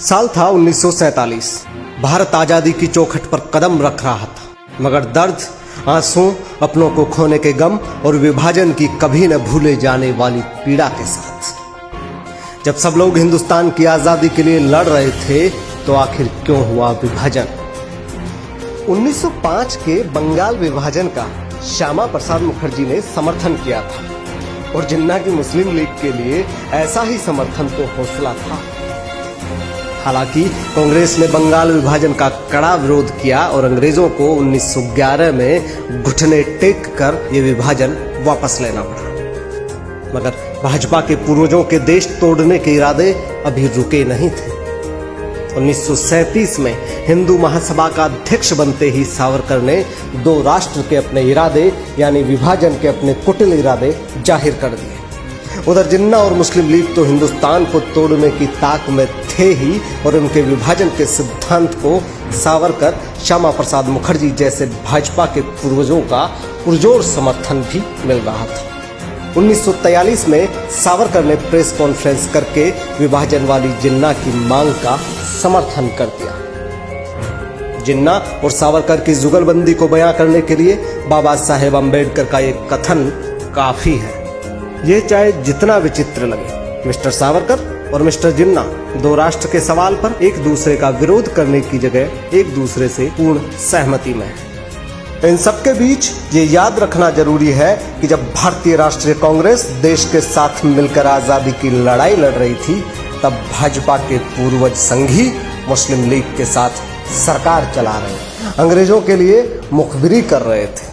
साल था 1947। भारत आजादी की चौखट पर कदम रख रहा था, मगर दर्द, आंसू, अपनों को खोने के गम और विभाजन की कभी न भूले जाने वाली पीड़ा के साथ। जब सब लोग हिंदुस्तान की आजादी के लिए लड़ रहे थे तो आखिर क्यों हुआ विभाजन? 1905 के बंगाल विभाजन का श्यामा प्रसाद मुखर्जी ने समर्थन किया था और जिन्ना की मुस्लिम लीग के लिए ऐसा ही समर्थन तो हौसला था। हालांकि कांग्रेस ने बंगाल विभाजन का कड़ा विरोध किया और अंग्रेजों को 1911 में घुटने टेक कर यह विभाजन वापस लेना पड़ा। मगर भाजपा के पूर्वजों के देश तोड़ने के इरादे अभी रुके नहीं थे। 1937 में हिंदू महासभा का अध्यक्ष बनते ही सावरकर ने दो राष्ट्र के अपने इरादे यानी विभाजन के अपने कुटिल इरादे जाहिर कर दिए। उधर जिन्ना और मुस्लिम लीग तो हिंदुस्तान को तोड़ने की ताक में थे ही और उनके विभाजन के सिद्धांत को सावरकर, श्यामा प्रसाद मुखर्जी जैसे भाजपा के पूर्वजों का पुरजोर समर्थन भी मिल रहा था। 1943 में सावरकर ने प्रेस कॉन्फ्रेंस करके विभाजन वाली जिन्ना की मांग का समर्थन कर दिया। जिन्ना और सावरकर की जुगलबंदी को बयां करने के लिए बाबा साहेब अम्बेडकर का एक कथन काफी है। ये चाहे जितना विचित्र लगे, मिस्टर सावरकर और मिस्टर जिन्ना दो राष्ट्र के सवाल पर एक दूसरे का विरोध करने की जगह एक दूसरे से पूर्ण सहमति में है। इन सबके बीच ये याद रखना जरूरी है कि जब भारतीय राष्ट्रीय कांग्रेस देश के साथ मिलकर आजादी की लड़ाई लड़ रही थी, तब भाजपा के पूर्वज संघी मुस्लिम लीग के साथ सरकार चला रहे, अंग्रेजों के लिए मुखबिरी कर रहे थे।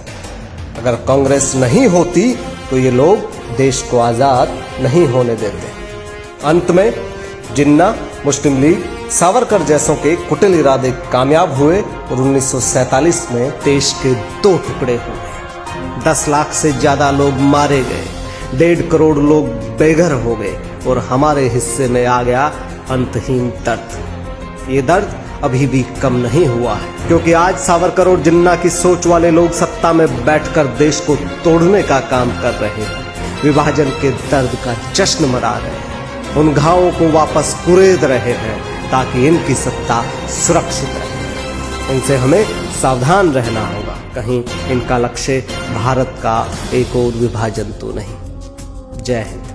अगर कांग्रेस नहीं होती तो ये लोग देश को आजाद नहीं होने देते। अंत में जिन्ना, मुस्लिम लीग, सावरकर जैसों के कुटिल इरादे कामयाब हुए और 1947 में देश के दो टुकड़े हो गए। 10 लाख से ज्यादा लोग मारे गए, 1.5 करोड़ लोग बेघर हो गए और हमारे हिस्से में आ गया अंतहीन दर्द। ये दर्द अभी भी कम नहीं हुआ है, क्योंकि आज सावरकर और जिन्ना की सोच वाले लोग सत्ता में बैठकर देश को तोड़ने का काम कर रहे हैं, विभाजन के दर्द का जश्न मना रहे हैं, उन घावों को वापस कुरेद रहे हैं ताकि इनकी सत्ता सुरक्षित रहे। इनसे हमें सावधान रहना होगा, कहीं इनका लक्ष्य भारत का एक और विभाजन तो नहीं। जय हिंद।